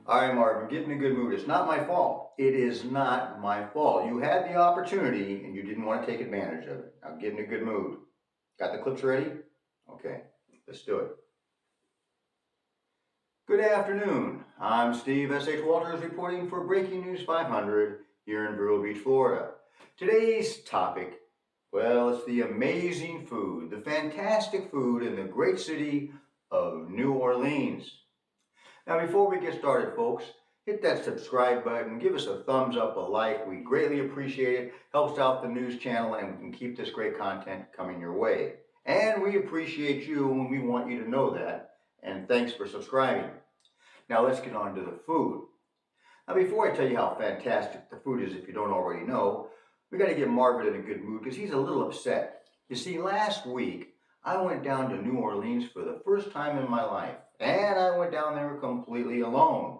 All right, Marvin, get in a good mood. It's not my fault. It is not my fault. You had the opportunity and you didn't want to take advantage of it. Now get in a good mood. Got the clips ready? Okay, let's do it. Good afternoon. I'm Steve S.H. Walters reporting for Breaking News 500 here in Vero Beach, Florida. Today's topic, well, it's the amazing food, the fantastic food in the great city of New Orleans. Now, before we get started, folks, hit that subscribe button, give us a thumbs up, a like. We greatly appreciate it. Helps out the news channel, and we can keep this great content coming your way. And we appreciate you, and we want you to know that. And thanks for subscribing. Now, let's get on to the food. Now, before I tell you how fantastic the food is, if you don't already know, we got to get Marvin in a good mood because he's a little upset. You see, last week, I went down to New Orleans for the first time in my life. And I went down there completely alone.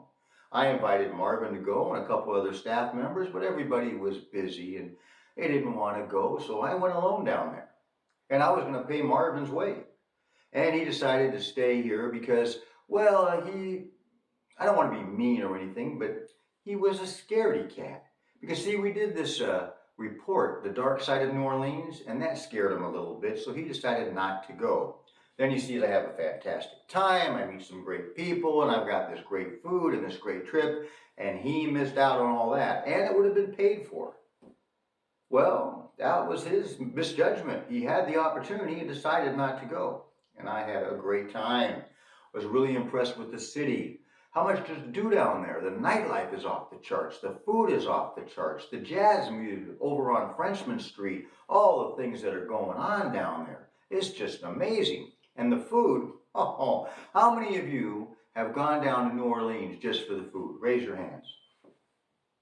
I invited Marvin to go and a couple other staff members, but everybody was busy and they didn't want to go, so I went alone down there. And I was going to pay Marvin's way. And he decided to stay here because, well, I don't want to be mean or anything, but he was a scaredy cat. Because see, we did this report, The Dark Side of New Orleans, and that scared him a little bit, so he decided not to go. Then you see I have a fantastic time, I meet some great people, and I've got this great food and this great trip, and he missed out on all that, and it would have been paid for. Well, that was his misjudgment. He had the opportunity and decided not to go, and I had a great time. Was really impressed with the city. How much to do down there? The nightlife is off the charts, the food is off the charts, the jazz music over on Frenchmen St, all the things that are going on down there. It's just amazing. And the food, how many of you have gone down to New Orleans just for the food? Raise your hands.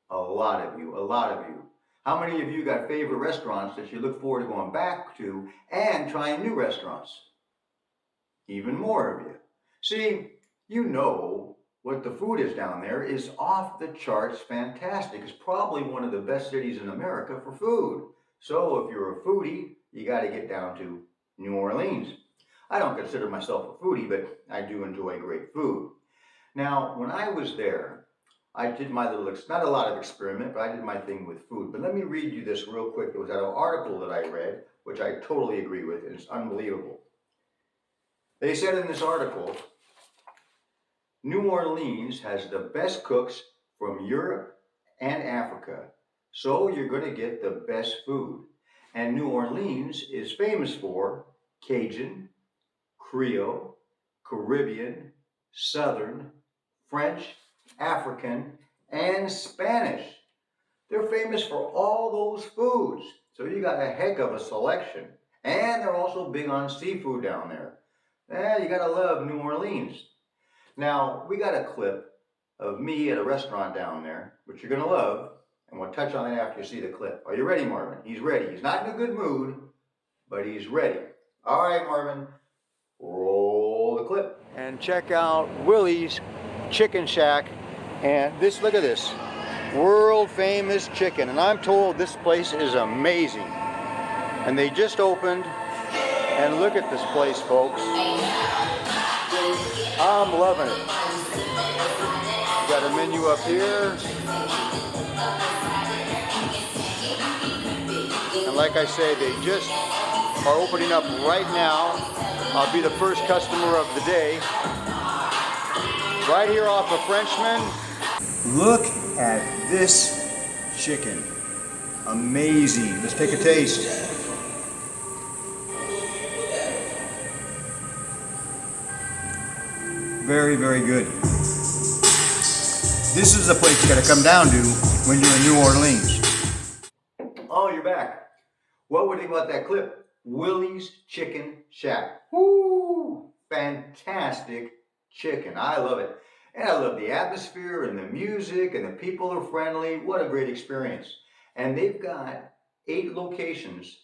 A lot of you, a lot of you. How many of you got favorite restaurants that you look forward to going back to and trying new restaurants? Even more of you. See, you know what the food is down there is off the charts fantastic. It's probably one of the best cities in America for food. So if you're a foodie, you got to get down to New Orleans. I don't consider myself a foodie, but I do enjoy great food. Now, when I was there, I did my little, not a lot of experiment, but I did my thing with food. But let me read you this real quick. It was an article that I read, which I totally agree with, and it's unbelievable. They said in this article, New Orleans has the best cooks from Europe and Africa, so you're going to get the best food. And New Orleans is famous for Cajun, Creole, Caribbean, Southern, French, African, and Spanish. They're famous for all those foods. So you got a heck of a selection. And they're also big on seafood down there. You got to love New Orleans. Now, we got a clip of me at a restaurant down there, which you're going to love. And we'll touch on that after you see the clip. Are you ready, Marvin? He's ready. He's not in a good mood, but he's ready. All right, Marvin. Roll the clip. And check out Willie's Chicken Shack. And this, look at this. World famous chicken. And I'm told this place is amazing. And they just opened. And look at this place, folks. I'm loving it. Got a menu up here. And like I say, they just are opening up right now. I'll be the first customer of the day. Right here off of Frenchmen. Look at this chicken. Amazing. Let's take a taste. Very, very good. This is the place you gotta come down to when you're in New Orleans. Oh, you're back. What would you think about that clip? Willie's Chicken Shack. Woo! Fantastic chicken. I love it. And I love the atmosphere and the music and the people are friendly. What a great experience. And they've got 8 locations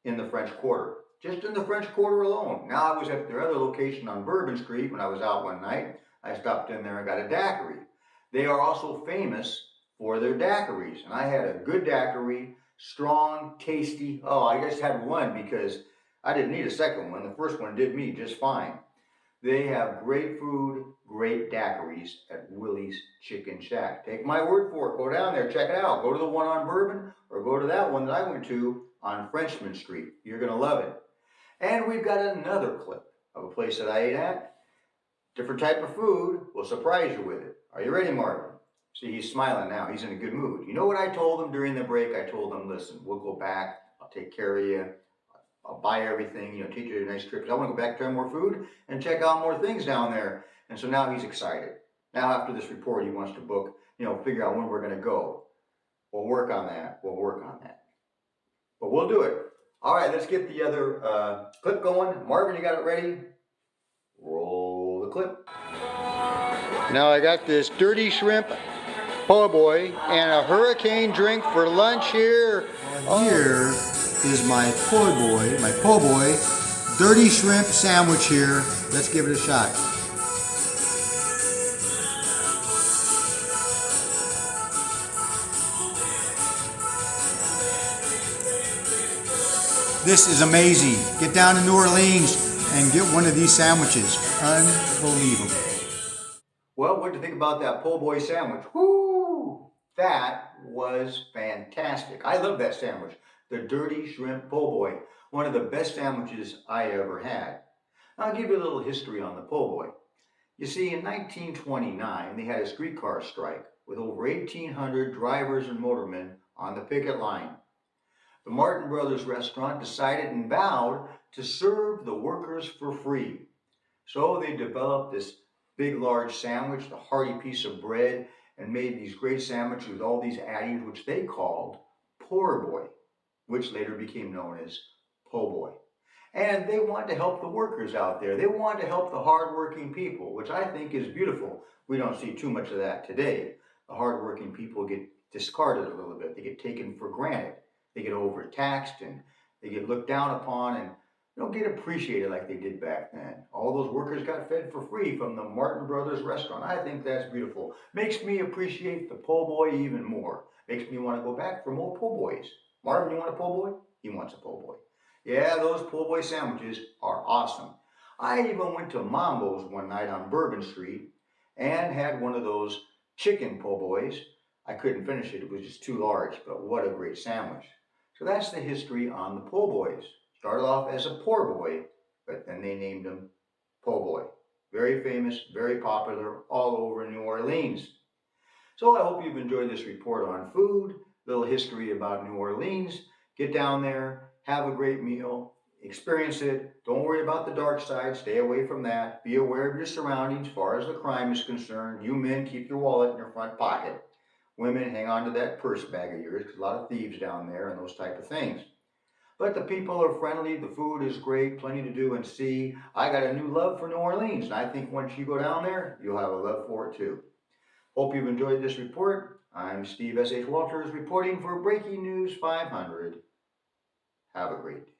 in the French Quarter. Just in the French Quarter alone. Now I was at their other location on Bourbon Street when I was out one night. I stopped in there and got a daiquiri. They are also famous for their daiquiris. And I had a good daiquiri. Strong, tasty. Oh, I just had one because I didn't need a second one. The first one did me just fine. They have great food, great daiquiris at Willie's Chicken Shack. Take my word for it. Go down there, check it out. Go to the one on Bourbon or go to that one that I went to on Frenchmen Street. You're going to love it. And we've got another clip of a place that I ate at. Different type of food will surprise you with it. Are you ready, Marvin? See, he's smiling now. He's in a good mood. You know what I told him during the break? I told him, listen, we'll go back. I'll take care of you. I'll buy everything, take you to a nice trip. I want to go back, try more food, and check out more things down there. And so now he's excited. Now after this report, he wants to book, figure out when we're going to go. We'll work on that. But we'll do it. All right, let's get the other clip going. Marvin, you got it ready? Roll the clip. Now I got this dirty shrimp po' boy and a hurricane drink for lunch here. Here is my po' boy, dirty shrimp sandwich here. Let's give it a shot. This is amazing. Get down to New Orleans and get one of these sandwiches. Unbelievable. Well, what do you think about that po' boy sandwich? Woo! That was fantastic. I love that sandwich. The dirty shrimp po' boy. One of the best sandwiches I ever had. I'll give you a little history on the po' boy. You see, in 1929, they had a streetcar strike with over 1,800 drivers and motormen on the picket line. The Martin Brothers restaurant decided and vowed to serve the workers for free. So they developed this big, large sandwich, the hearty piece of bread, and made these great sandwiches with all these addings, which they called poor boy, which later became known as po' boy. And they wanted to help the workers out there. They wanted to help the hardworking people, which I think is beautiful. We don't see too much of that today. The hardworking people get discarded a little bit. They get taken for granted. They get overtaxed and they get looked down upon and don't get appreciated like they did back then. All those workers got fed for free from the Martin Brothers restaurant. I think that's beautiful. Makes me appreciate the po' boy even more. Makes me want to go back for more po' boys. Marvin, you want a po' boy? He wants a po' boy. Yeah, those po' boy sandwiches are awesome. I even went to Mambo's one night on Bourbon Street and had one of those chicken po' boys. I couldn't finish it. It was just too large, but what a great sandwich. So that's the history on the po' boys. Started off as a poor boy, but then they named him po' boy. Very famous, very popular all over New Orleans. So I hope you've enjoyed this report on food, little history about New Orleans. Get down there, have a great meal, experience it. Don't worry about the dark side. Stay away from that. Be aware of your surroundings as far as the crime is concerned. You men, keep your wallet in your front pocket. Women, hang on to that purse bag of yours, because a lot of thieves down there and those type of things. But the people are friendly, the food is great, plenty to do and see. I got a new love for New Orleans, and I think once you go down there, you'll have a love for it too. Hope you've enjoyed this report. I'm Steve S.H. Walters reporting for Breaking News 500. Have a great day.